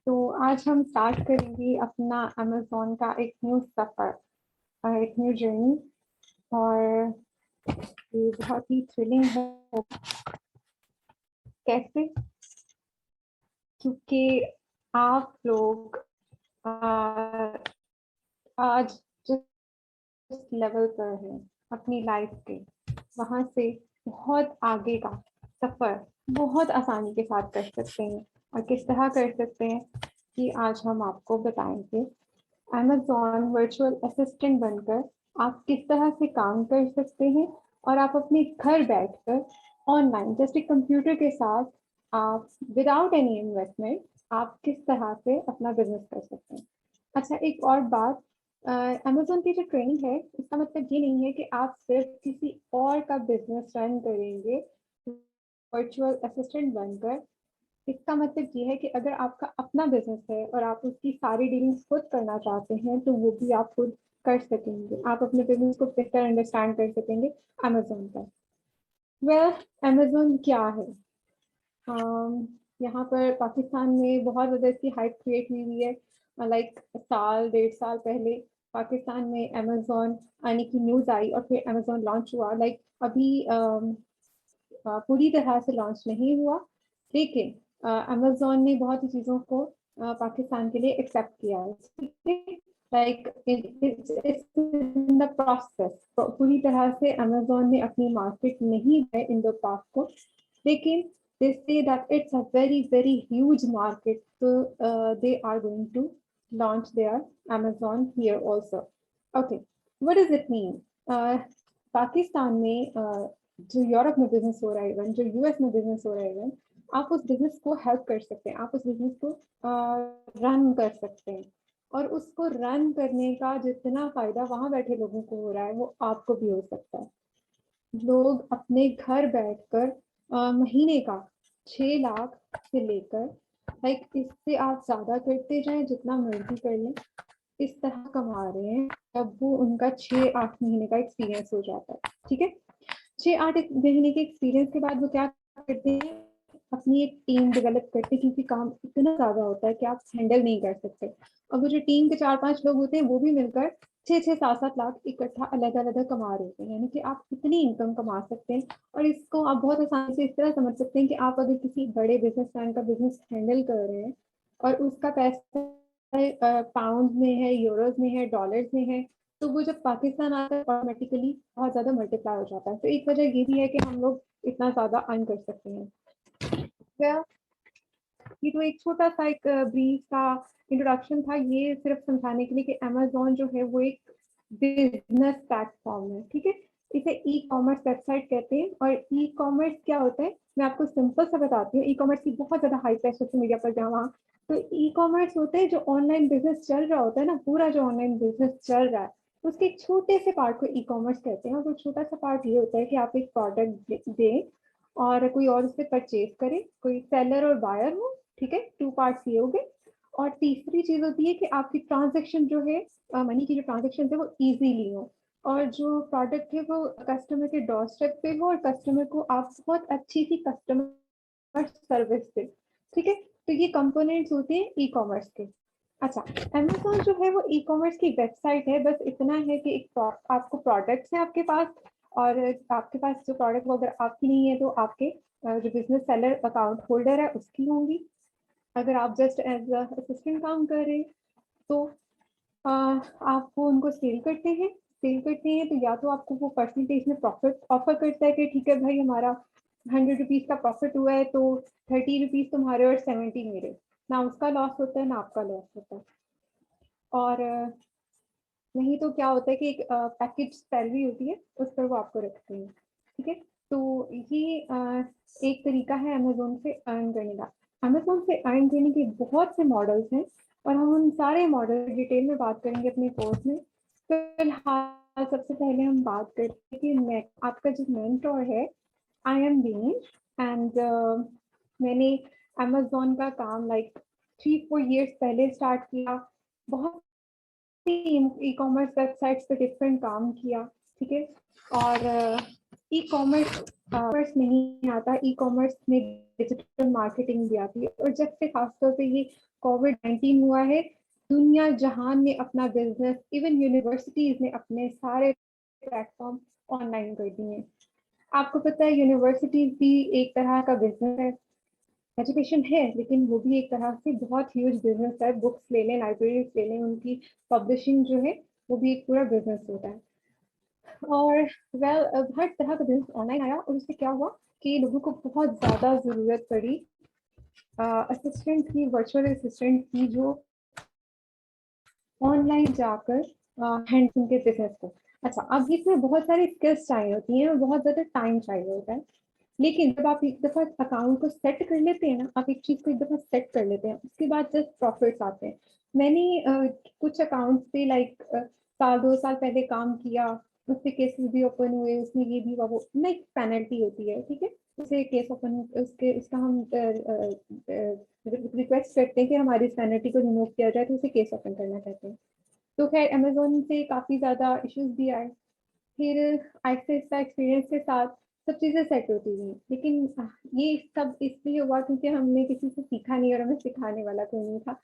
तो आज हम स्टार्ट करेंगे अपना अमेज़न का एक न्यू सफ़र, एक न्यू जर्नी। और ये बहुत ही थ्रिलिंग है। कैसे? क्योंकि आप लोग आज जिस लेवल पर हैं अपनी लाइफ के, वहाँ से बहुत आगे का सफ़र बहुत आसानी के साथ कर सकते हैं। और किस तरह कर सकते हैं कि आज हम आपको बताएंगे। अमेज़न वर्चुअल असिस्टेंट बनकर आप किस तरह से काम कर सकते हैं और आप अपने घर बैठकर ऑनलाइन जस्ट एक कंप्यूटर के साथ आप विदाउट एनी इन्वेस्टमेंट आप किस तरह से अपना बिजनेस कर सकते हैं। अच्छा, एक और बात, अमेज़न की जो ट्रेनिंग है इसका मतलब ये नहीं है कि आप सिर्फ किसी और का बिजनेस रन करेंगे वर्चुअल असिस्टेंट बनकर। इसका मतलब ये है कि अगर आपका अपना बिजनेस है और आप उसकी सारी डीलिंग्स खुद करना चाहते हैं तो वो भी आप खुद कर सकेंगे। आप अपने बिजनेस को बेहतर अंडरस्टैंड कर सकेंगे अमेज़न पर। वेल, अमेज़न क्या है? यहाँ पर पाकिस्तान में बहुत ज़्यादा इसकी हाइप क्रिएट हुई है। लाइक साल 1.5 साल पहले पाकिस्तान में अमेज़न आने की न्यूज़ आई और फिर अमेज़न लॉन्च हुआ। लाइक अभी पूरी तरह से लॉन्च नहीं हुआ, लेकिन अमेज़न ने बहुत ही चीज़ों को पाकिस्तान के लिए एक्सेप्ट किया है। Like it's in the process. पूरी तरह से अमेज़न ने अपनी मार्केट नहीं है इन द पाक को, लेकिन they say that it's a very huge market, so they are going to launch their Amazon here also. Okay, what does it mean? Pakistan में जो यूरोप में बिजनेस हो रहा है, इवन जो यूएस में बिजनेस हो रहा है, इवन आप उस बिजनेस को हेल्प कर सकते हैं, आप उस बिजनेस को रन कर सकते हैं। और उसको रन करने का जितना फायदा वहां बैठे लोगों को हो रहा है वो आपको भी हो सकता है। लोग अपने घर बैठकर महीने का 6 लाख से लेकर, लाइक इससे आप ज्यादा करते जाएं जितना मर्जी कर लें, इस तरह कमा रहे हैं तब वो उनका 6-8 महीने का एक्सपीरियंस हो जाता है। ठीक है, 6-8 महीने के एक्सपीरियंस के बाद वो क्या करते हैं, अपनी एक टीम डेवलप करते हैं, क्योंकि काम इतना ज्यादा होता है कि आप हैंडल नहीं कर सकते। और वो जो टीम के 4-5 लोग होते हैं वो भी मिलकर 6-7 लाख इकट्ठा अलग अलग कमा रहे होते हैं। यानी कि आप इतनी इनकम कमा सकते हैं। और इसको आप बहुत आसानी से इस तरह समझ सकते हैं कि आप अगर किसी बड़े बिजनेसमैन का बिजनेस हैंडल कर रहे हैं और उसका पैसा पाउंड में है, यूरोज में है, डॉलर्स में है, तो वो जब पाकिस्तान आता है ऑटोमेटिकली बहुत ज्यादा मल्टीप्लाई हो जाता है। तो एक वजह ये भी है कि हम लोग इतना ज्यादा अर्न कर सकते हैं। क्या ये तो एक छोटा सा एक ब्रीफ का इंट्रोडक्शन था, ये सिर्फ समझाने के लिए कि अमेज़न जो है वो एक बिजनेस प्लेटफॉर्म है। ठीक है, इसे ई कॉमर्स वेबसाइट कहते हैं। और ई कॉमर्स क्या होता है मैं आपको सिंपल सा बताती हूँ। ई कॉमर्स की बहुत ज्यादा हाइप है सोशल मीडिया पर जहाँ। तो ई कॉमर्स होता है जो ऑनलाइन बिजनेस चल रहा होता है ना, पूरा जो ऑनलाइन बिजनेस चल रहा है उसके एक छोटे से पार्ट को ई कॉमर्स कहते हैं। और वो छोटा सा पार्ट ये होता है कि आप एक प्रोडक्ट दें और कोई और उससे परचेज करे, कोई सेलर और बायर हो। ठीक है, 2 पार्ट्स ये हो गए। और तीसरी चीज होती है कि आपकी ट्रांजेक्शन जो है, मनी की जो ट्रांजेक्शन है वो इजीली हो, और जो प्रोडक्ट है वो कस्टमर के डोर स्टेप पे हो और कस्टमर को आप बहुत अच्छी सी कस्टमर सर्विस दे। ठीक है, तो ये कंपोनेंट्स होते हैं ई कॉमर्स के। अच्छा, अमेज़न जो है वो ई कॉमर्स की वेबसाइट है। बस इतना है कि एक आपको प्रोडक्ट्स है आपके पास, और आपके पास जो प्रोडक्ट वो अगर आपकी नहीं है तो आपके जो बिजनेस सेलर अकाउंट होल्डर है उसकी होंगी। अगर आप जस्ट एज असिस्टेंट काम कर रहे हैं तो आप वो उनको सेल करते हैं तो या तो आपको वो परसेंटेज में प्रॉफिट ऑफर करता है कि ठीक है भाई, हमारा 100 रुपीज का प्रॉफिट हुआ है तो 30 रुपीज तुम्हारे और 70 मेरे। ना उसका लॉस होता है ना आपका लॉस होता है। और नहीं तो क्या होता है कि एक पैकेज सैलरी होती है उस पर वो आपको रखते हैं। ठीक है, तो ये एक तरीका है अमेज़न से अर्न करने का। अमेज़न से अर्न करने के बहुत से मॉडल्स हैं और हम उन सारे मॉडल डिटेल में बात करेंगे अपने कोर्स में। फिलहाल सबसे पहले हम बात करते हैं कि मैं आपका जो मेंटोर है, आई एम दिनेश। एंड मैंने अमेज़न का काम लाइक 3-4 years पहले स्टार्ट किया। बहुत ई कॉमर्स वेबसाइट्स पे डिफरेंट काम किया। ठीक है, और ई कॉमर्स नहीं आता, ई कॉमर्स में डिजिटल मार्केटिंग भी आती है। और जब से खासतौर पे ये कोविड-19 हुआ है, दुनिया जहान ने अपना बिजनेस, इवन यूनिवर्सिटीज ने अपने सारे प्लेटफॉर्म ऑनलाइन कर दिए हैं। आपको पता है यूनिवर्सिटीज भी एक तरह का बिजनेस है, एजुकेशन है, लेकिन वो भी एक तरह से बहुत ह्यूज बिजनेस है। बुक्स ले लें, लाइब्रेरीज ले लें, उनकी पब्लिशिंग जो है वो भी एक पूरा बिजनेस होता है। और हर तरह का बिजनेस ऑनलाइन आया और उससे क्या हुआ कि लोगों को बहुत ज़्यादा ज़रूरत पड़ी असिस्टेंट की, वर्चुअल असिस्टेंट की, जो ऑनलाइन जाकर हैंडल के बिजनेस को। अच्छा, अब इसमें बहुत सारी स्किल्स चाहिए होती हैं और बहुत ज़्यादा टाइम चाहिए होता है। लेकिन जब आप एक दफ़ा अकाउंट को सेट कर लेते हैं ना, आप एक चीज़ को एक दफ़ा सेट कर लेते हैं, उसके बाद जस्ट प्रॉफिट्स आते हैं। मैंने कुछ अकाउंट्स पे लाइक साल 2 साल पहले काम किया, उसपे केसेस भी ओपन हुए, उसमें ये भी हुआ, वो ना एक पेनल्टी होती है, ठीक है? उसे केस ओपन उसके उसका हम रिक्वेस्ट करते हैं कि हमारी इस पेनल्टी को रिमूव किया जाए, तो उसे केस ओपन करना चाहते हैं। तो खैर अमेज़न से काफ़ी ज़्यादा इश्यूज़ भी आए। फिर आहिस्ता-आहिस्ता एक्सपीरियंस के साथ सब चीज़ें सेट होती गईं। लेकिन ये सब इसलिए हुआ क्योंकि हमने किसी से सीखा नहीं और हमें सिखाने वाला कोई नहीं था।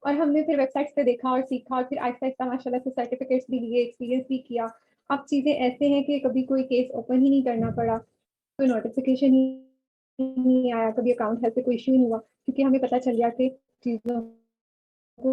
और हमने फिर वेबसाइट्स पे देखा और सीखा और फिर आहिस्ता-आहिस्ता माशाल्लाह से सर्टिफिकेट्स भी लिए, एक्सपीरियंस भी किया। अब चीज़ें ऐसे हैं कि कभी कोई केस ओपन ही नहीं करना पड़ा, कोई नोटिफ़िकेशन ही नहीं आया, कभी अकाउंट हेल्थ पे कोई इश्यू नहीं हुआ, क्योंकि हमें पता चल गया कि चीज़ों को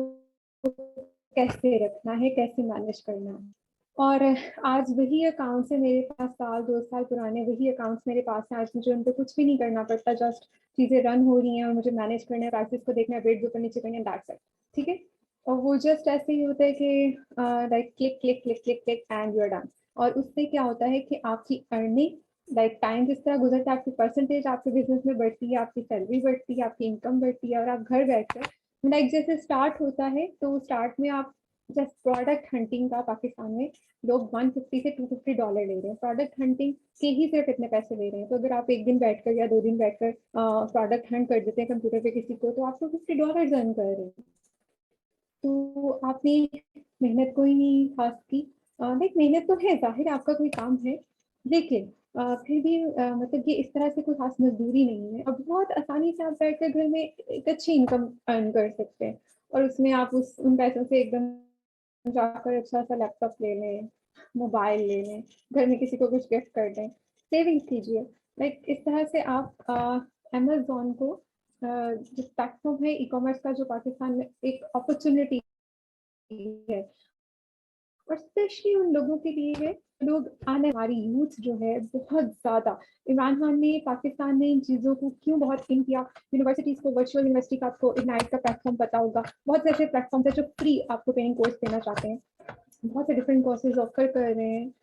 कैसे रखना है, कैसे मैनेज करना है। और आज वही अकाउंट्स है मेरे पास, साल 2 साल पुराने वही अकाउंट्स मेरे पास हैं। आज मुझे उन पे कुछ भी नहीं करना पड़ता, जस्ट चीज़ें रन हो रही हैं और मुझे मैनेज करना है, प्राइसेस को देखना है, बिड्स ऊपर नीचे करने हैं, दैट्स इट, ठीक है? और वो जस्ट ऐसे ही होता है कि like click, click, click, click, click and you are done. और उससे क्या होता है कि आपकी अर्निंग लाइक टाइम जिस तरह गुज़रता है, आपकी परसेंटेज आपके बिज़नेस में बढ़ती है, आपकी सैलरी बढ़ती है, आपकी इनकम बढ़ती है और आप घर बैठकर लाइक जैसे स्टार्ट होता है, तो स्टार्ट में आप जस्ट प्रोडक्ट हंटिंग का पाकिस्तान में लोग 150 से $250 ले रहे हैं। प्रोडक्ट हंटिंग के ही सिर्फ इतने पैसे ले रहे हैं। तो अगर आप एक दिन बैठकर या 2 दिन बैठकर प्रोडक्ट हंट कर देते हैं कंप्यूटर पे किसी को, तो आप तो $50 अर्न कर रहे हैं। तो आपने मेहनत कोई नहीं खास की, लाइक मेहनत तो है, ज़ाहिर है आपका कोई काम है, लेकिन फिर भी मतलब ये इस तरह से कोई खास मज़दूरी नहीं है और बहुत आसानी से आप बैठकर घर में एक अच्छी इनकम अर्न कर सकते हैं। और उसमें आप उन पैसों से एकदम जाकर अच्छा-सा लैपटॉप ले लें, मोबाइल ले लें, घर में किसी को कुछ गिफ्ट कर दें, सेविंग्स कीजिए। लाइक इस तरह से आप अमेज़न को जो प्लेटफ़ॉर्म है ई-कॉमर्स का, जो पाकिस्तान में एक अपॉर्च्युनिटी है और स्पेशली उन लोगों के लिए है, लोग आने हमारी यूथ जो है बहुत ज़्यादा। इमरान खान ने, पाकिस्तान ने इन चीज़ों को क्यों बहुत इन किया, यूनिवर्सिटीज़ को, वर्चुअल यूनिवर्सिटी का आपको इग्नाइट का प्लेटफ़ॉर्म पता होगा। बहुत से ऐसे प्लेटफ़ॉर्म्स हैं जो फ्री आपको पेइंग कोर्स देना चाहते हैं। बहुत से डिफरेंट कोर्सेज़ ऑफ़र कर रहे हैं।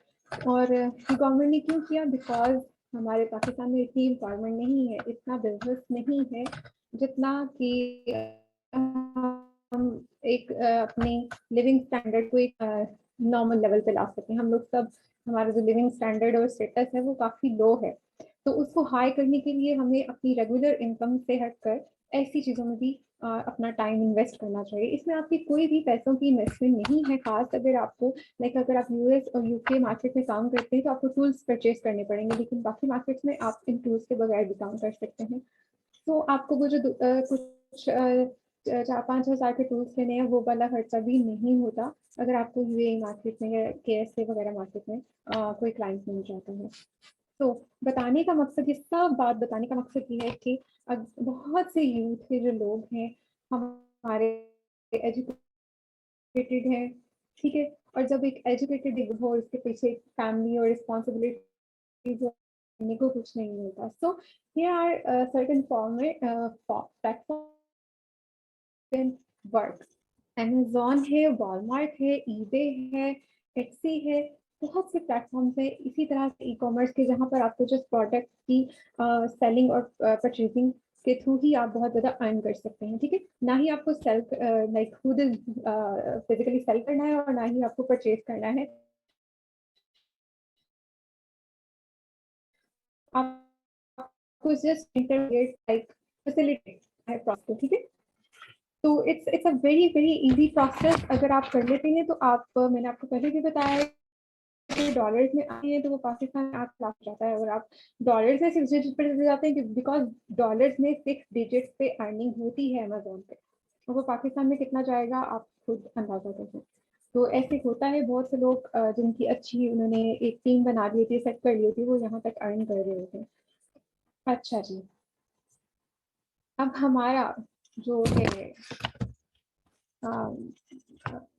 और गवर्नमेंट ने क्यों किया? बिकॉज़ हमारे पाकिस्तान में इतनी एम्प्लॉयमेंट नहीं है, इतना बिज़नेस नहीं है, जितना कि हम एक अपनी लिविंग स्टैंडर्ड को एक नॉर्मल लेवल पे ला सकें। हम लोग सब, हमारा जो लिविंग स्टैंडर्ड और स्टेटस है वो काफ़ी लो है। तो उसको हाई करने के लिए हमें अपनी रेगुलर इनकम से हटकर ऐसी चीज़ों में भी अपना टाइम इन्वेस्ट करना चाहिए। इसमें आपकी कोई भी पैसों की इन्वेस्टमेंट नहीं है ख़ास। अगर आपको लाइक अगर आप यूएस और यूके मार्केट में काम करते हैं तो आपको टूल्स परचेज़ करने पड़ेंगे, लेकिन बाकी मार्केट्स में आप इन टूल्स के बगैर भी काम कर सकते हैं। तो आपको वो जो कुछ 4-5 हज़ार के टूल्स लेने हैं, वो वाला खर्चा भी नहीं होता अगर आपको यूएई मार्केट में या केएसए वगैरह मार्केट में कोई क्लाइंट मिल जाता है। तो बताने का मकसद, ये सब बात बताने का मकसद ये है कि बहुत से यूथ के जो लोग हैं, हमारे एजुकेटेड हैं, ठीक है? और जब एक एजुकेटेड हो, इसके पीछे फैमिली और रिस्पॉन्सिबिलिटीज़ करने को कुछ नहीं मिलता। So here are certain format platform can work. Amazon है, वॉलमार्ट है, ईबे है, एट्सी है, बहुत से प्लेटफ़ॉर्म्स हैं इसी तरह से ई-कॉमर्स के, जहाँ पर आपको जिस प्रोडक्ट की सेलिंग और परचेज़िंग के थ्रू ही आप बहुत ज़्यादा अर्न कर सकते हैं, ठीक है? ना ही आपको सेल्फ लाइक खुद फिज़िकली सेल करना है और ना ही आपको परचेज़ करना है। आपको जस्ट इंटरमीडिएट लाइक फैसिलिटेट है प्रोसेस, ठीक है? तो it's a very very easy process. अगर आप कर लेते हैं तो आप, मैंने आपको पहले भी बताया है डॉलर्स में आते हैं तो वो पाकिस्तान में 8 लाख जाता है, और आप डॉलर्स में 6 डिजिट पे चले जाते हैं बिकॉज डॉलर्स में 6 डिजिट पे अर्निंग होती है अमेजोन पे, और वो पाकिस्तान में कितना जाएगा आप खुद अंदाजा करें। तो ऐसे होता है, बहुत से लोग जिनकी अच्छी उन्होंने एक टीम बना ली थी, सेट कर ली थी, वो यहाँ तक अर्न कर रहे थे। अच्छा जी, अब हमारा जो है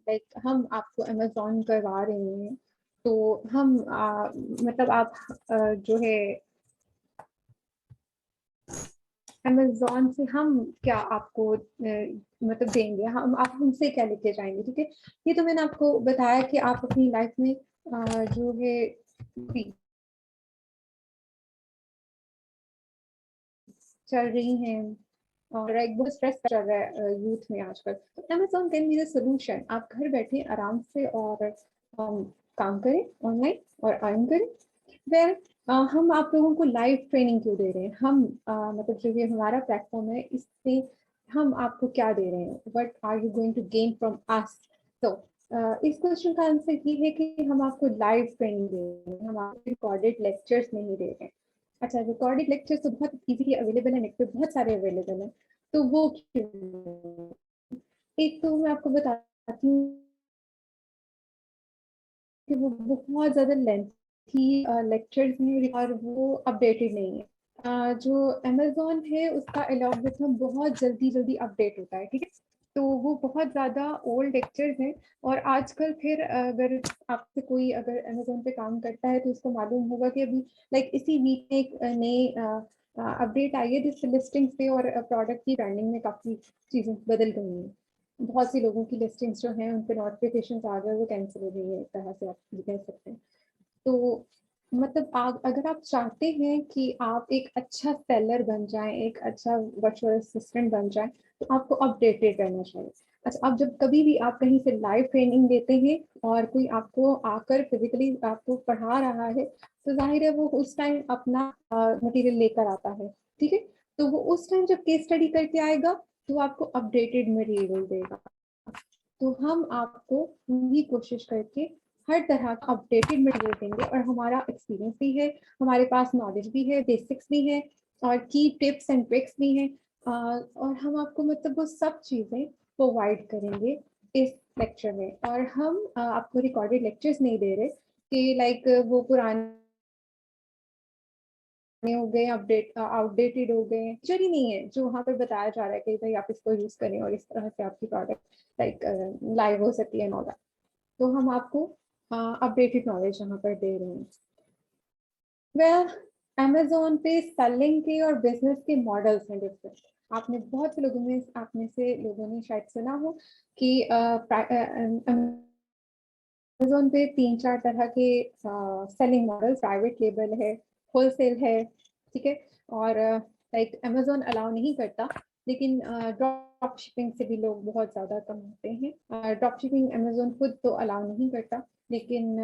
लाइक हम आपको अमेजोन करवा रहे हैं, तो हम मतलब आप जो है अमेजोन से हम क्या आपको मतलब देंगे, हम आप हमसे क्या लेके जाएंगे, ठीक है। ये तो मैंने आपको बताया कि आप अपनी लाइफ में जो है चल रही हैं, और एक बहुत स्ट्रेस चल रहा है यूथ में आजकल, तो Amazon can be the solution. आप घर बैठे आराम से और काम करें ऑनलाइन और अर्न करें। वेल हम आप लोगों को लाइव ट्रेनिंग क्यों दे रहे हैं, हम मतलब जो ये हमारा प्लेटफॉर्म है इससे हम आपको क्या दे रहे हैं, what are you going to gain from us. तो इस क्वेश्चन का आंसर ये है कि हम आपको लाइव ट्रेनिंग दे रहे हैं, हम आपको रिकॉर्डेड लेक्चर्स नहीं दे रहे हैं। अच्छा, रिकॉर्डेड लेक्चर्स तो बहुत इजीली अवेलेबल है, नेट पे बहुत सारे अवेलेबल है, तो वो क्यों। एक तो मैं आपको बताती हूँ कि वो बहुत ज्यादा लेंथी लेक्चर्स हैं और वो अपडेटेड नहीं है। जो अमेजोन है उसका एल्गोरिथम बहुत जल्दी जल्दी अपडेट होता है, ठीक है। तो वो बहुत ज़्यादा ओल्ड लेक्चर्स हैं, और आजकल फिर अगर आपसे कोई अगर अमेजोन पे काम करता है तो उसको मालूम होगा कि अभी लाइक इसी वीक में एक नई अपडेट आई है जिससे लिस्टिंग पे और प्रोडक्ट की ब्रांडिंग में काफ़ी चीज़ें बदल गई हैं। बहुत सी लोगों की लिस्टिंग्स जो हैं उन पे नोटिफिकेशन आ गए, वो कैंसिल हो गई है, एक तरह से आप ये कह सकते हैं। तो मतलब आप अगर आप चाहते हैं कि आप एक अच्छा सेलर बन जाएं, एक अच्छा वर्चुअल असिस्टेंट बन जाएं, तो आपको अपडेटेड रहना चाहिए। अच्छा, आप जब कभी भी आप कहीं से लाइव ट्रेनिंग देते हैं और कोई आपको आकर फिजिकली आपको पढ़ा रहा है, तो जाहिर है वो उस टाइम अपना मटेरियल लेकर आता है, ठीक है। तो वो उस टाइम जब केस स्टडी करके आएगा तो आपको अपडेटेड मटेरियल देगा। तो हम आपको पूरी कोशिश करके हर तरह का अपडेटेड मटेरियल देंगे, और हमारा एक्सपीरियंस भी है, हमारे पास नॉलेज भी है, बेसिक्स भी है, और की टिप्स एंड ट्रिक्स भी हैं, और हम आपको मतलब वो सब चीज़ें प्रोवाइड करेंगे इस लेक्चर में। और हम आपको रिकॉर्डेड लेक्चर्स नहीं दे रहे कि लाइक वो पुराने हो गए, अपडेट आउटडेटेड हो गए, जरूरी नहीं है जो वहाँ पर बताया जा रहा है कि भाई आप इसको यूज करें और इस तरह से आपकी प्रोडक्ट लाइक लाइव हो सकती है नॉलेज। तो हम आपको अपडेटेड नॉलेज यहाँ पर दे रहे हैं। वेल अमेजोन पे सेलिंग के और बिजनेस के मॉडल्स हैं डिफरेंट। आपने बहुत से लोगों में आप में से लोगों ने शायद सुना हो कि अमेजोन पे 3-4 तरह के सेलिंग मॉडल, प्राइवेट लेबल है, होलसेल है, ठीक है। और लाइक अमेजोन अलाउ नहीं करता, लेकिन ड्रॉप शिपिंग से भी लोग बहुत ज़्यादा कमाते हैं। ड्रॉप शिपिंग अमेजोन खुद तो अलाउ नहीं करता, लेकिन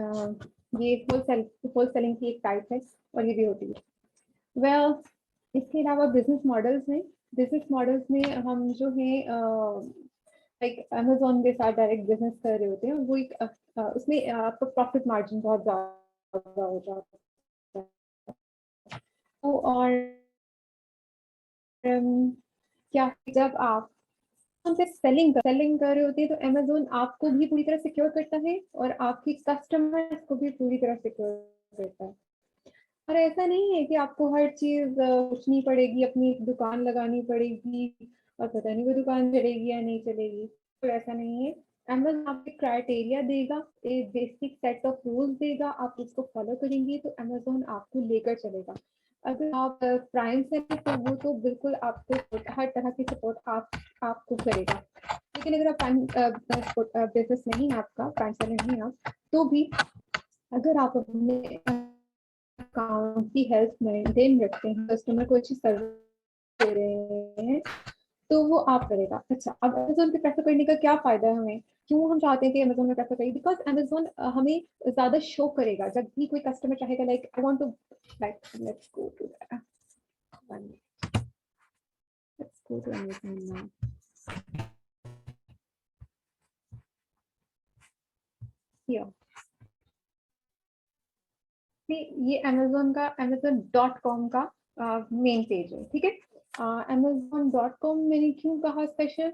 ये होलसेलिंग की एक टाइप है, और ये भी होती है। वेल इसके अलावा बिजनेस मॉडल्स में, हम जो है लाइक अमेजोन के साथ डायरेक्ट बिजनेस कर रहे होते हैं, वो एक उसमें आपका प्रॉफिट मार्जिन बहुत ज़्यादा हो जाता है। तो और क्या जब आप पे सेलिंग कर रहे होते हैं तो अमेजोन आपको भी पूरी तरह सिक्योर करता है और आपके कस्टमर्स को भी पूरी तरह सिक्योर करता है। और ऐसा नहीं है कि आपको हर चीज सोचनी पड़ेगी, अपनी एक दुकान लगानी पड़ेगी और पता नहीं वो दुकान चलेगी या नहीं चलेगी, तो ऐसा नहीं है। अमेजोन आपको क्राइटेरिया देगा, एक बेसिक सेट ऑफ रूल्स देगा, आप उसको फॉलो करेंगे तो अमेजोन आपको लेकर चलेगा। अगर आप प्राइम से हैं तो वो तो बिल्कुल आपको हर तरह की सपोर्ट आपको करेगा। लेकिन अगर आप प्राइम बिजनेस नहीं है, आपका प्राइम सेलर नहीं है आप, तो भी अगर आप अपने अकाउंट की हेल्थ मेंटेन रखते हैं, कस्टमर को अच्छी सर्विस दे रहे हैं, तो वो आप करेगा। अच्छा, अब अमेजोन पे प्रेफर करने का क्या फायदा है हमें, क्यों हम चाहते हैं कि अमेजोन में प्रेफर करें, बिकॉज अमेजोन हमें ज्यादा शो करेगा जब भी कोई कस्टमर चाहेगा like I want to like let's go to Amazon now here. ये amazon.com का मेन पेज है, ठीक है। amazon.com मैंने क्यों कहा स्पेशल,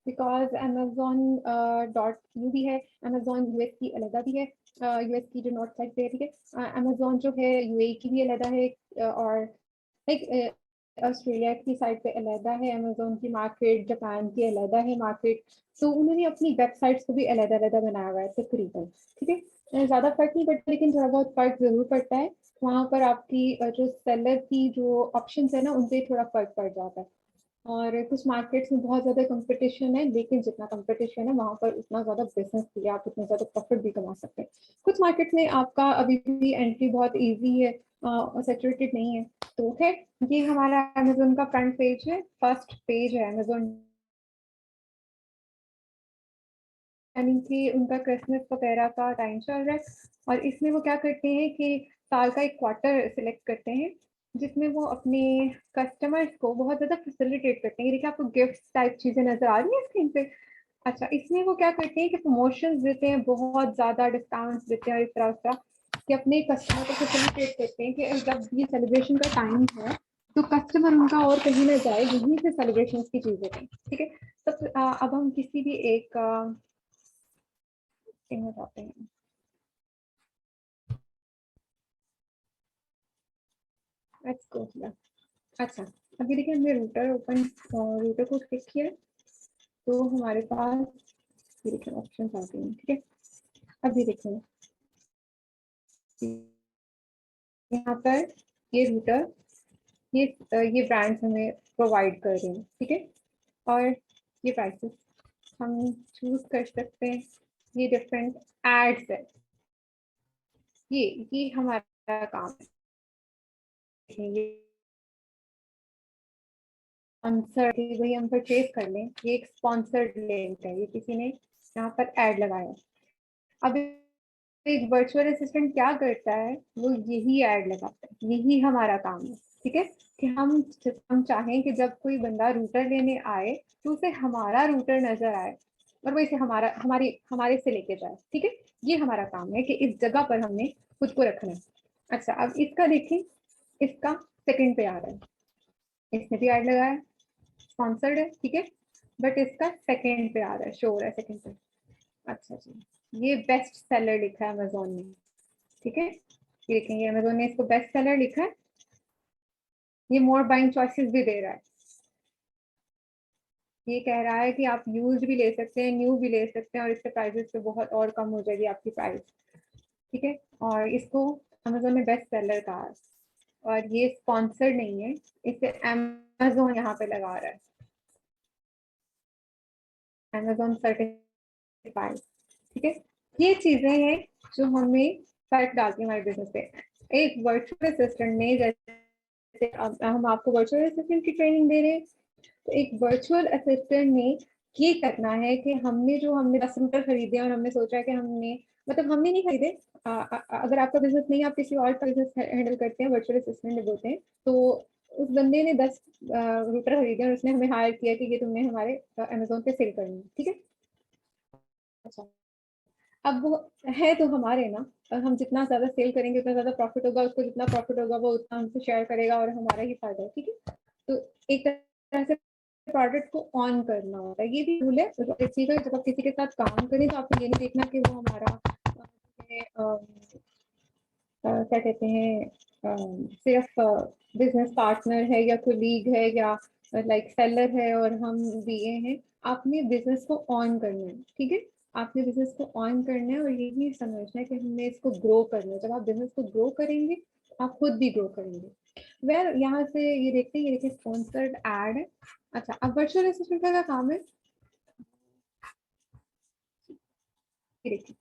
बिकॉज amazon.u भी है, amazon यूएस की अलग भी है, यूएस की जो नॉर्थ साइड पे है, ठीक है। amazon जो है यूएई की भी अलग है, और लाइक ऑस्ट्रेलिया की साइड पे अलग है अमेजोन की मार्केट, जापान की अलग है मार्केट। तो उन्होंने अपनी वेबसाइट्स को भी अलग अलग बनाया हुआ है तकरीबन, ठीक है। ज़्यादा फर्क नहीं पड़ता, लेकिन थोड़ा बहुत फर्क जरूर पड़ता है। वहाँ पर आपकी जो सेलर की जो ऑप्शन है ना, उन पर थोड़ा फर्क पड़ जाता है। और कुछ मार्केट्स में बहुत ज़्यादा कंपटीशन है, लेकिन जितना कंपटीशन है वहाँ पर उतना ज़्यादा बिजनेस भी है, आप उतना ज़्यादा प्रॉफिट भी कमा सकते हैं। कुछ मार्केट में आपका अभी भी एंट्री बहुत इजी है और सैचुरेटेड नहीं है। तो है, ये हमारा अमेजोन का फ्रंट पेज है, फर्स्ट पेज है अमेजोन, यानी कि उनका क्रिसमस वगैरह का टाइम चल रहा है। और इसमें वो क्या करते हैं कि साल का एक क्वार्टर सिलेक्ट करते हैं, जिसमें वो अपने कस्टमर्स को बहुत ज़्यादा फैसिलिटेट करते हैं। ये देखिए, आपको गिफ्ट टाइप चीज़ें नजर आ रही हैं स्क्रीन पे। अच्छा, इसमें वो क्या करते हैं कि प्रमोशंस देते हैं, बहुत ज़्यादा डिस्काउंट्स देते हैं, और इस तरह उस तरह कि अपने कस्टमर को फैसिलिटेट करते हैं कि जब ये सेलिब्रेशन का टाइम है तो कस्टमर उनका और कहीं ना जाए, यहीं से सेलिब्रेशन की चीज़ें हैं, ठीक है। तो अब हम किसी भी एक thing में जाते हैं। Let's go here. अच्छा, अभी देखिए हमने रूटर ओपन, रूटर को क्लिक किया तो हमारे पास ये देखिए ऑप्शन आ गए हैं, ठीक है। अभी देखिए यहाँ पर ये रूटर, ये ब्रांड्स हमें प्रोवाइड कर रहे हैं, ठीक है। और ये प्राइसेस हम चूज कर सकते हैं। ये डिफरेंट एड्स है, ये हमारा काम है। ये स्पॉन्सर्ड, वही हम परचेज कर लें, ये एक स्पॉन्सर्ड लिंक है, ये किसी ने यहाँ पर ऐड लगाया। अब एक वर्चुअल असिस्टेंट क्या करता है, वो यही ऐड लगाता है, यही हमारा काम है, ठीक है। कि हम चाहें कि जब कोई बंदा रूटर लेने आए तो उसे हमारा रूटर नजर आए और वो इसे हमारे से लेके जाए, ठीक है। ये हमारा काम है कि इस जगह पर हमने खुद को रखना है। अच्छा, अब इसका देखें, इसका सेकंड पे आ रहा है, इसने भी ऐड लगाया, स्पॉन्सर्ड है, ठीक है, बट इसका सेकंड पे आ रहा है, शो हो रहा है सेकंड पे। अच्छा जी, ये बेस्ट सेलर लिखा है अमेजोन ने, ठीक है। ये देखेंगे अमेजोन ने इसको बेस्ट सेलर लिखा है, ये मोर बाइंग चॉइसेस भी दे रहा है। ये कह रहा है कि आप यूज भी ले सकते हैं, न्यू भी ले सकते हैं, और इसके प्राइसेस पे बहुत और कम हो जाएगी आपकी प्राइस, ठीक है। और इसको अमेजोन ने बेस्ट सेलर कहा है, और ये स्पॉन्सर्ड नहीं है, इसे अमेजोन यहाँ पे लगा रहा है, अमेजोन सर्टिफाइड, ठीक है। ये चीजें हैं जो हमें फर्क डालती है हमारे बिजनेस पे। एक वर्चुअल असिस्टेंट ने, जैसे अब हम आपको वर्चुअल असिस्टेंट की ट्रेनिंग दे रहे हैं, तो एक वर्चुअल असिस्टेंट ने ये करना है कि हमने 10 रूटर खरीदे और हमने सोचा है कि हमने नहीं खरीदे। अगर आपका बिजनेस नहीं, आप किसी और का बिजनेस हैंडल करते हैं, वर्चुअल असिस्टेंट बोलते हैं, तो उस बंदे ने 10 रूटर खरीदे और उसने हमें हायर किया कि ये तुमने हमारे अमेजोन पे सेल करनी है, ठीक है। अच्छा, अब वो है तो हमारे ना, और हम जितना ज्यादा सेल करेंगे उतना ज्यादा प्रॉफिट होगा, उसको जितना प्रॉफिट होगा वो उतना हमसे शेयर करेगा और हमारा ही फायदा है, ठीक है। तो एक तरह से प्रोडक्ट को ऑन करना होता है, ये भी रूल है। तो किसी को जब आप किसी के साथ काम करें तो आपको ये नहीं देखना कि वो हमारा क्या कहते हैं, सिर्फ बिजनेस पार्टनर है या कोलीग है या लाइक सेलर है और हम बीए हैं। आपने बिजनेस को ऑन करना है, ठीक है। आपने बिजनेस को ऑन करना है और ये भी समझना है कि हमने इसको ग्रो करना है। जब आप बिजनेस को ग्रो करेंगे आप खुद भी ग्रो करेंगे। यहाँ से ये देखते हैं, ये देखिए स्पॉन्सर्ड एड है। अच्छा, अब वर्चुअल असिस्टेंट का क्या काम है, ये देखिए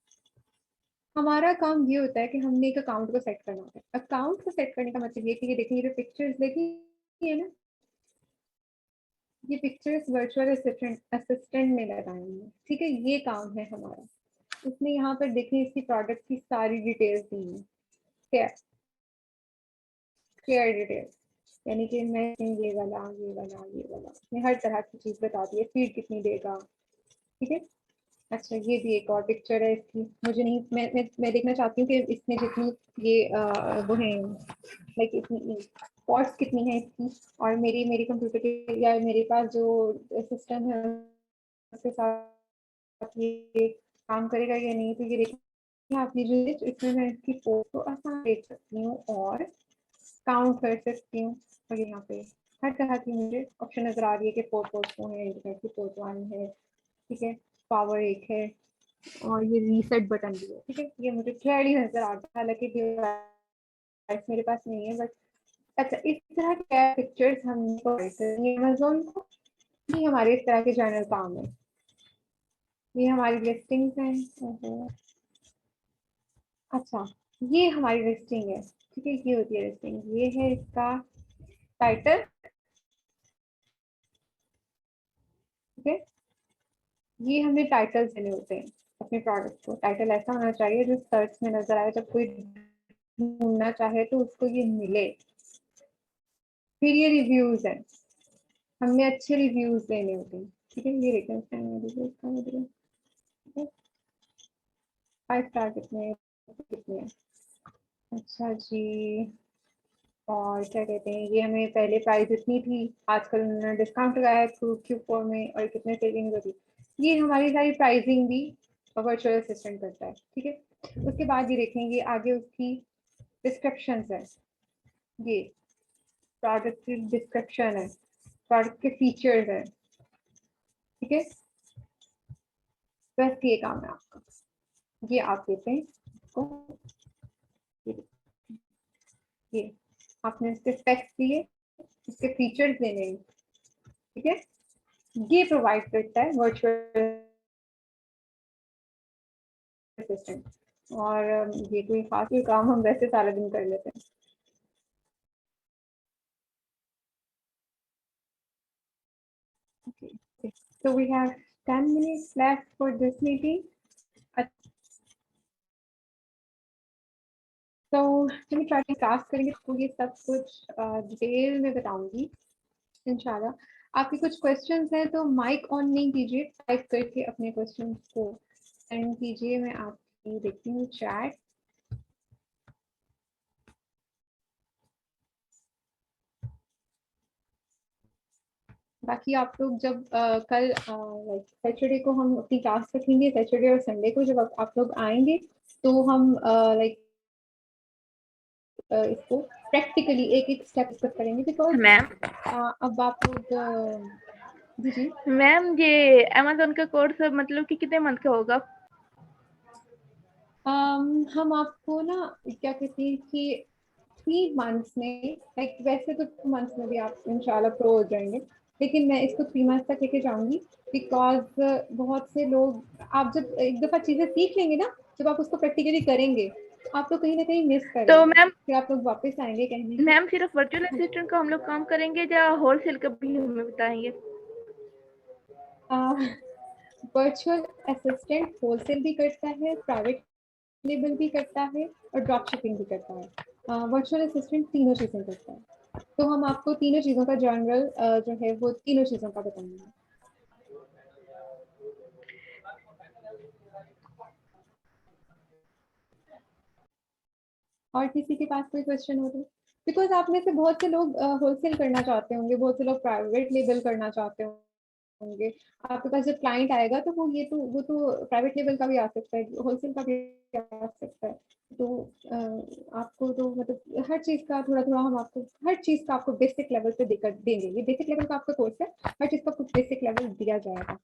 हमारा काम ये होता है कि हमने एक अकाउंट को सेट करना होता है। अकाउंट को सेट करने का मतलब ये कि ये देखिए, ये जो पिक्चर्स देखिए है ना, ये पिक्चर्स वर्चुअल असिस्टेंट ने लगाए हैं, ठीक है। ये काम है हमारा। इसमें यहाँ पर देखिए इसकी प्रोडक्ट की सारी डिटेल्स दी हैं, शेयर शेयर डिटेल्स, यानी कि मैं ये वाला, इसमें हर तरह की चीज बता दी है, फीड कितनी देगा, ठीक है। अच्छा, ये भी एक और पिक्चर है इसकी, मुझे नहीं, मैं देखना चाहती हूँ कि इसमें जितनी ये वो है लाइक इतनी पॉट्स कितनी है इसकी, और मेरी कंप्यूटर के या मेरे पास जो सिस्टम है उसके साथ ये काम करेगा या नहीं। तो ये देखिए आप लीजिए, इसमें मैं इसकी फोटो आसान देख सकती हूँ और काउंट कर सकती हूँ। और यहाँ पे हर तरह की मुझे ऑप्शन नजर आ रही है कि फोटोज को है, की फोटो आनी है, ठीक है, पावर एक है, और ये रीसेट बटन भी है, ठीक है। ये मुझे क्लियरली नजर आ रहा है, हालांकि डिवाइस मेरे पास नहीं है, बट अच्छा, इस तरह के पिक्चर्स हम अमेज़न को, ये हमारे इस तरह के जर्नल काम है, ये हमारी लिस्टिंग्स हैं। अच्छा, ये हमारी लिस्टिंग है, ठीक है, ये होती है लिस्टिंग, ये है इसका टाइटल, ठीक है। ये हमें टाइटल्स देने होते हैं अपने प्रोडक्ट को। टाइटल ऐसा होना चाहिए जो सर्च में नजर आए, जब कोई ढूंढना चाहे तो उसको ये मिले। फिर ये रिव्यूज है, हमें अच्छे रिव्यूज देने होते हैं, ठीक है। ये देखते हैं 5 स्टार कितने हैं। अच्छा जी, और क्या कहते हैं, ये हमें पहले प्राइस इतनी थी, आजकल उन्होंने डिस्काउंट लगाया है Q4 में, और कितने सेविंग होती। ये हमारी सारी प्राइसिंग भी वर्चुअल असिस्टेंट करता है, ठीक है। उसके बाद ये देखेंगे आगे उसकी डिस्क्रिप्शन है, ये प्रोडक्ट की डिस्क्रिप्शन है, प्रोडक्ट के फीचर्स है, ठीक है। बस ये काम है आपका, ये आप देते हैं इसको, ये आपने इसके स्पेक्स दिए, इसके फीचर्स देने हैं, ठीक है। ये प्रोवाइड करता है वर्चुअल असिस्टेंट, और ये कोई खास कोई काम हम वैसे सारा दिन कर लेते हैं। Okay. So we have 10 minutes left for this meeting. तो चलिए ट्राई टास्क करेंगे, तो ये सब कुछ डिटेल में बताऊंगी इंशाल्लाह। आपके कुछ क्वेश्चंस हैं तो माइक ऑन नहीं कीजिए, टाइप करके अपने क्वेश्चंस को सेंड कीजिए। मैं आपकी देखती हूँ चैट। बाकी आप लोग जब कल सैटरडे को हम अपनी क्लास रखेंगे, सैटरडे और संडे को जब आप लोग आएंगे, तो हम लाइक इसको प्रैक्टिकली एक एक स्टेप डिस्कस करेंगे, बिकॉज मैम अब आप लोग जी जी मैम, ये अमेज़न का कोर्स मतलब कि कितने मंथ का होगा? हम आपको ना क्या कहते हैं कि 3 मंथ्स में, लाइक वैसे तो 2 मंथ्स में भी आप इंशाल्लाह प्रो हो जाएंगे, लेकिन मैं इसको 3 मंथ्स तक लेके जाऊंगी, बिकॉज बहुत से लोग, आप जब एक दफा चीजें सीख लेंगे ना, जब आप उसको प्रैक्टिकली करेंगे, आप तो कहीं ना कहीं मिस तो करेंगे, मैम फिर आप लोग वापस आएंगे कहने के सिर्फ वर्चुअल असिस्टेंट का हम लोग काम करेंगे या होलसेल का भी हमें बताएंगे? वर्चुअल असिस्टेंट होलसेल भी करता है, प्राइवेट लेबल भी करता है, और ड्रॉप शिपिंग भी करता है। वर्चुअल असिस्टेंट तीनों चीजें करता है, तो हम आपको तीनों चीजों का जनरल जो है वो तीनों चीजों का बताएंगे। और किसी के पास कोई क्वेश्चन हो तो, बिकॉज आप में से बहुत से लोग होलसेल करना चाहते होंगे, बहुत से लोग प्राइवेट लेबल करना चाहते होंगे। आपके पास जब क्लाइंट आएगा तो वो तो प्राइवेट लेबल का भी आ सकता है, होलसेल का भी आ सकता है। तो आपको तो मतलब हर चीज का थोड़ा थोड़ा, हम आपको हर चीज का आपको बेसिक लेवल पे देकर देंगे। ये बेसिक लेवल का आपका कोर्स है, हर चीज का कुछ बेसिक लेवल दिया जाएगा।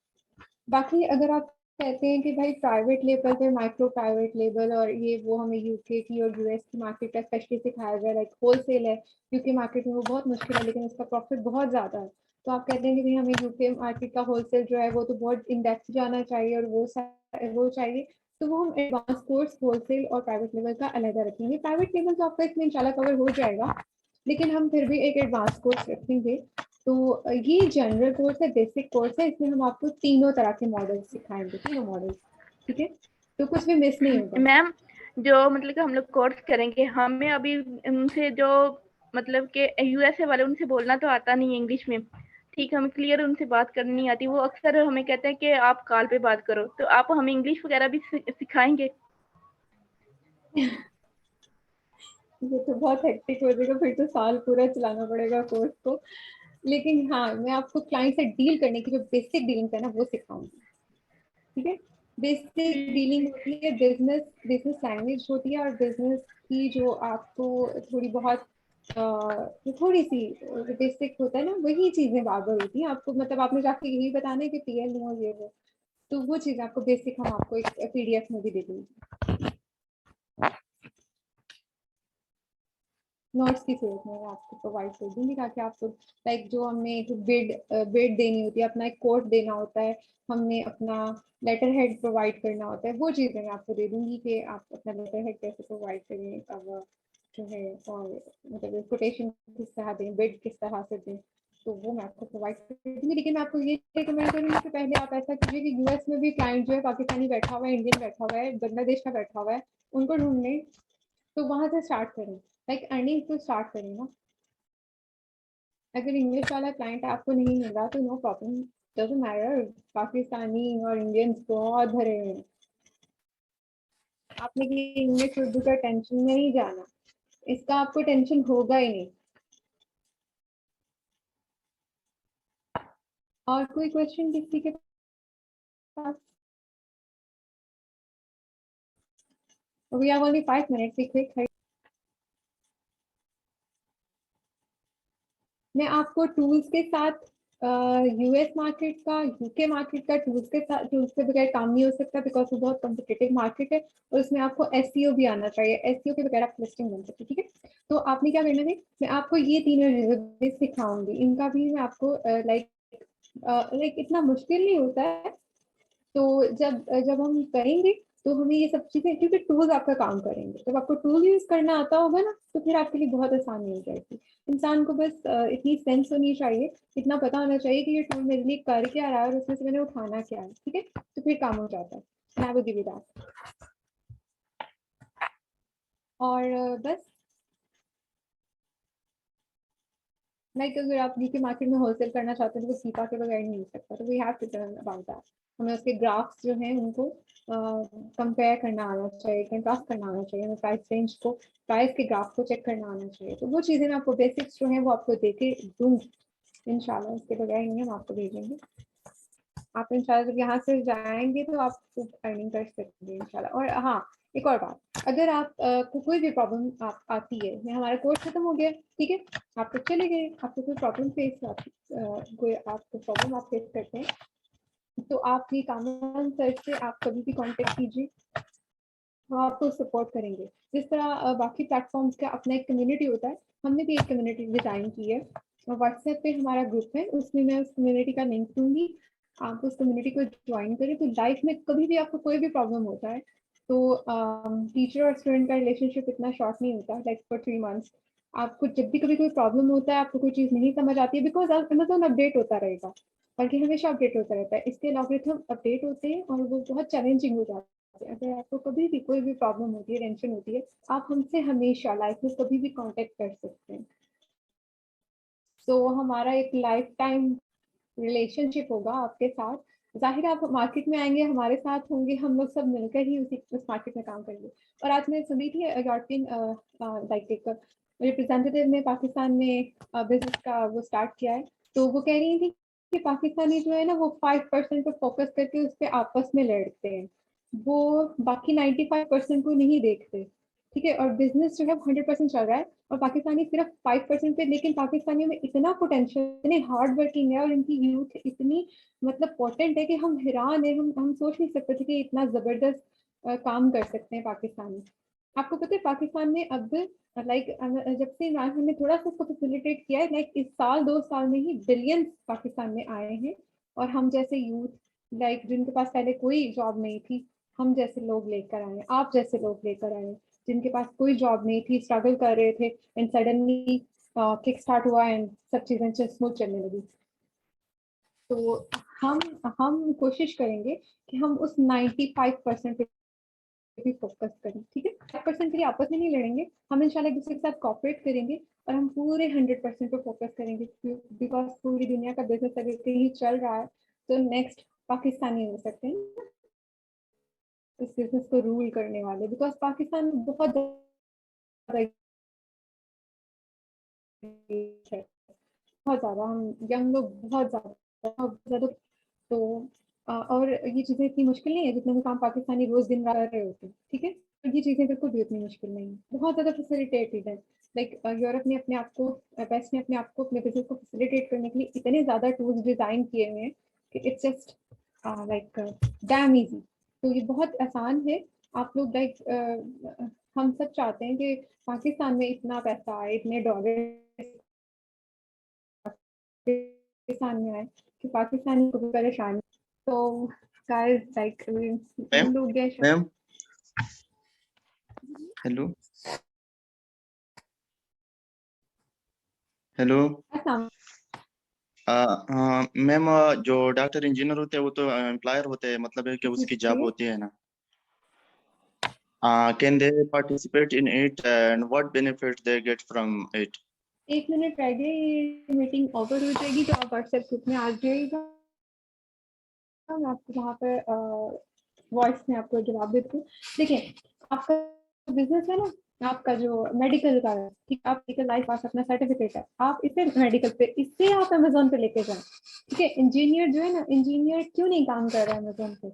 बाकी अगर आप कहते हैं कि भाई प्राइवेट लेबल पे, माइक्रो प्राइवेट लेबल और ये वो हमें यूके की और यूएस की मार्केट का स्पेशली सिखाया जाए, लाइक होलसेल है, यूके मार्केट में वो बहुत मुश्किल है लेकिन उसका प्रॉफिट बहुत ज्यादा है, तो आप कहते हैं कि भाई हमें यूके मार्केट का होलसेल जो है वो तो बहुत इन डेप्थ जाना चाहिए और वो चाहिए, तो वो हम एडवांस कोर्स होलसेल और प्राइवेट लेवल का अलग रखेंगे। प्राइवेट लेवल तो आपका इसमें इंशाल्लाह कवर हो जाएगा, लेकिन हम फिर भी एक एडवांस कोर्स रखेंगे। तो ये जनरल कोर्स है, बेसिक कोर्स है, इसमें हम आपको तीनों तरह के मॉडल सिखाएंगे, तीनों मॉडल, ठीक है। तो कुछ भी मिस नहीं होगा। मैम, जो मतलब कि हम लोग कोर्स करेंगे, हमें अभी उनसे जो मतलब कि यूएसए वाले, उनसे बोलना तो आता नहीं है इंग्लिश में, ठीक है, हमें क्लियर उनसे बात करनी नहीं आती, वो अक्सर हमें कहते हैं कि आप कॉल पे बात करो, तो आप हमें इंग्लिश वगैरह भी सिखाएंगे? ये तो बहुत हेक्टिक हो जाएगा, फिर तो साल पूरा चलाना पड़ेगा कोर्स को। लेकिन हाँ, मैं आपको क्लाइंट से डील करने की जो बेसिक डीलिंग है ना वो सिखाऊंगी, ठीक है। बेसिक डीलिंग होती है, बिजनेस बिजनेस लैंग्वेज होती है, और बिजनेस की जो आपको थोड़ी बहुत थोड़ी सी बेसिक होता है ना, वही चीजें बार बार होती हैं आपको, मतलब आपने जाके यही बताना है कि पीएल लो ये वो, तो वो चीज आपको बेसिक हम आपको एक पीडीएफ में भी दे देंगे, नोट्स की सूरत में मैं आपको प्रोवाइड कर दूंगी, ताकि आपको लाइक जो हमने एक बिड देनी होती है, अपना एक कोट देना होता है, हमने अपना लेटर हेड प्रोवाइड करना होता है, वो चीज़ें मैं आपको दे दूंगी कि आप अपना लेटर हेड कैसे प्रोवाइड करें, अब जो है, और मतलब कोटेशन किस तरह दें, बिड किस तरह से दें, तो वो मैं आपको प्रोवाइड कर दूंगी। लेकिन मैं आपको ये रिकमेंड करूंगी कि पहले आप ऐसा कीजिए कि यूएस में भी क्लाइंट जो है पाकिस्तानी बैठा हुआ है, इंडियन बैठा हुआ है, बांग्लादेश का बैठा हुआ है, उनको ढूंढ लें, तो वहां से स्टार्ट करें, लाइक अर्निंग तो स्टार्ट करें ना। अगर इंग्लिश वाला क्लाइंट आपको नहीं मिल रहा तो no problem, doesn't matter, Pakistani और इंडियंस बहुत भरे हैं, आपने कि इंग्लिश उर्दू का टेंशन में नहीं जाना, इसका आपको टेंशन होगा ही नहीं। और कोई क्वेश्चन किसी के पास? We have only 5 minutes, be quick। मैं आपको टूल्स के साथ यूएस मार्केट का, यूके मार्केट का, टूल्स के साथ, टूल्स के बगैर काम नहीं हो सकता, बिकॉज वो बहुत कॉम्पिटिटिव मार्केट है, और उसमें आपको एसईओ भी आना चाहिए, एसईओ के बगैर आप लिस्टिंग बन सकते, ठीक है। तो आपने क्या करना है, मैं आपको ये तीनों चीजें सिखाऊंगी, इनका भी मैं आपको लाइक लाइक इतना मुश्किल नहीं होता है, तो जब जब हम करेंगे तो हमें ये सब चीजें, क्योंकि टूल्स आपका काम करेंगे, जब आपको टूल यूज करना आता होगा ना, तो फिर आपके लिए बहुत आसानी हो जाएगी। इंसान को बस इतनी सेंस होनी चाहिए, इतना पता होना चाहिए कि ये टूल मेरे लिए कर क्या रहा है, और उसमें से मैंने उठाना क्या है, ठीक है, तो फिर काम हो जाता है। मैं वो गिव इट, और बस लाइक अगर आप यूके मार्केट में होलसेल करना चाहते हैं तो वो सीपा के बगैर नहीं हो सकता, तो we have to learn about that. हमें उसके ग्राफ्स जो हैं उनको कंपेयर करना आना चाहिए, कंट्रास्ट करना आना चाहिए, हमें प्राइस रेंज को, प्राइस के ग्राफ को चेक करना आना चाहिए, तो वो चीज़ें मैं आपको बेसिक्स जो है वो आपको दे के दूंगी इंशाल्लाह, उसके बगैर नहीं हम आपको भेजेंगे। आप इंशाल्लाह जब यहाँ से जाएंगे तो आप खूब अर्निंग कर सकते हैं इंशाल्लाह। और हाँ, एक और बात, अगर आप को कोई भी प्रॉब्लम आप आती है, मैं हमारा कोर्स खत्म हो गया, ठीक है, आप तो चले गए, आपको कोई प्रॉब्लम फेस कोई आपको प्रॉब्लम आप फेस करते हैं, तो आप ये कामरान सर से आप कभी भी कांटेक्ट कीजिए, वो आपको सपोर्ट करेंगे। जिस तरह बाकी प्लेटफॉर्म्स का अपना एक कम्युनिटी होता है, हमने भी एक कम्युनिटी डिजाइन की है, और व्हाट्सएप पे हमारा ग्रुप है, उसमें मैं उस कम्युनिटी का लिंक दूंगी, आप उस कम्युनिटी को ज्वाइन करें, तो लाइफ में कभी भी आपको कोई भी प्रॉब्लम होता है, तो टीचर और स्टूडेंट का रिलेशनशिप इतना शॉर्ट नहीं होता, लाइक फॉर 3 मंथ्स, आपको जब भी कभी कोई प्रॉब्लम होता है, आपको कोई चीज़ नहीं समझ आती है, बिकॉज अमेजोन अपडेट होता रहेगा, बल्कि हमेशा अपडेट होता रहता है, इसके एल्गोरिथम अपडेट होते हैं और वो बहुत चैलेंजिंग हो जाते हैं। अगर आपको कभी भी कोई भी प्रॉब्लम होती है, टेंशन होती है, आप हमसे हमेशा लाइफ में कभी भी कांटेक्ट कर सकते हैं। तो हमारा एक लाइफ टाइम रिलेशनशिप होगा आपके साथ, जाहिर है आप मार्केट में आएंगे, हमारे साथ होंगे, हम लोग सब मिलकर ही उस मार्केट में काम करेंगे। और आज मैं सुनी थी यूरोपियन लाइक एक रिप्रेजेंटेटिव ने पाकिस्तान में बिजनेस का वो स्टार्ट किया है, तो वो कह रही थी कि पाकिस्तानी जो है ना वो 5% पे फोकस करके उस पर आपस में लड़ते हैं, वो बाकी 95% को नहीं देखते, ठीक है, और बिजनेस जो है 100% चल रहा है, और पाकिस्तानी सिर्फ 5% पे, लेकिन पाकिस्तानियों में इतना पोटेंशियल, इतने हार्ड वर्किंग है, और इनकी यूथ इतनी मतलब पोटेंट है कि हम हैरान है, हम सोच नहीं सकते थे कि इतना जबरदस्त काम कर सकते हैं पाकिस्तानी। आपको पता है पाकिस्तान में अब लाइक जब से इमरान खान ने थोड़ा सा उसको फैसिलिटेट किया है, लाइक इस साल 2 साल में ही बिलियंस पाकिस्तान में आए हैं, और हम जैसे यूथ लाइक जिनके पास पहले कोई जॉब नहीं थी, हम जैसे लोग लेकर आए, आप जैसे लोग लेकर आए, जिनके पास कोई जॉब नहीं थी, स्ट्रगल कर रहे थे, एंड सडनली किक स्टार्ट हुआ एंड सब चीजें स्मूथ चलने लगी। तो हम हम कोशिश करेंगे कि हम उस 95% पे भी फोकस करें, ठीक है, 5% के लिए आपस में नहीं लड़ेंगे, हम इंशाल्लाह एक दूसरे के साथ कॉपरेट करेंगे, और हम पूरे 100% पे फोकस करेंगे, बिकॉज पूरी दुनिया का बिजनेस अगर कहीं चल रहा है तो नेक्स्ट पाकिस्तानी हो सकते हैं इस बिजनेस को रूल करने वाले, बिकॉज पाकिस्तान में बहुत ज्यादा है, बहुत ज्यादा, हम यंग लोग बहुत ज्यादा। तो और ये चीजें इतनी मुश्किल नहीं है जितने भी काम पाकिस्तानी रोज दिन रात कर रहे होते हैं, ठीक है। तो ये चीजें बिल्कुल भी उतनी मुश्किल नहीं है, बहुत ज्यादा फैसिलिटेटेड है। लाइक यूरोप ने अपने आप को, वेस्ट ने अपने आप को, अपने बिजनेस को फैसिलिटेट करने के लिए इतने ज्यादा टूल्स डिजाइन किए हुए हैं कि it's just like damn easy. तो ये बहुत आसान है। आप लोग लाइक हम सब चाहते हैं कि पाकिस्तान में इतना पैसा आए, इतने डॉलर पाकिस्तान में आए कि पाकिस्तानी को भी परेशानी। तो गाइस लाइक मैम लोग मैम हेलो हेलो मैम, जो डॉक्टर इंजीनियर होते हैं वो तो एम्प्लॉयर होते हैं, मतलब है कि उसकी जॉब होती है ना। Can they participate in it and what benefit they get from it? 1 minute रह गए, ये मीटिंग ओवर हो जाएगी तो आप व्हाट्सएप ग्रुप में आ जाइएगा, मैं आपको वहाँ पर वॉइस में आपको जवाब देती हूँ। देखिए आपका बिजनेस है ना, आपका जो मेडिकल का है, ठीक, आप मेडिकल लाइफ पास अपना सर्टिफिकेट है, आप इसे मेडिकल पे, इससे आप अमेजोन पे लेके जाएं, ठीक है। इंजीनियर जो है ना, इंजीनियर क्यों नहीं काम कर रहा है अमेजोन पे?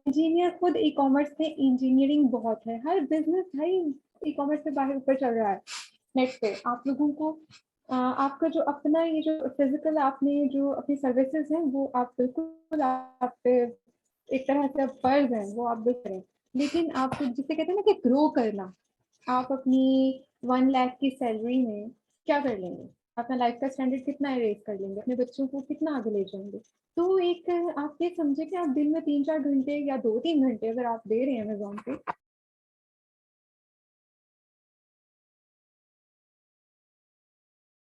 इंजीनियर खुद ई कॉमर्स में, इंजीनियरिंग बहुत है, हर बिजनेस भाई ई कॉमर्स से बाहर ऊपर चल रहा है नेट पे। आप लोगों को आपका जो अपना ये जो फिजिकल आपने जो अपनी सर्विसेज हैं वो आप बिल्कुल आप पे एक तरह से अब फर्ज है वो आप देख रहे हैं, लेकिन आप जिसे कहते हैं ना कि ग्रो करना, आप अपनी 1 लाख की सैलरी में क्या कर लेंगे? अपना लाइफ का स्टैंडर्ड कितना रेज कर लेंगे? अपने बच्चों को कितना आगे ले जाएंगे? तो एक आप ये समझे कि आप दिन में 3-4 घंटे या 2-3 घंटे अगर आप दे रहे हैं अमेजोन पे,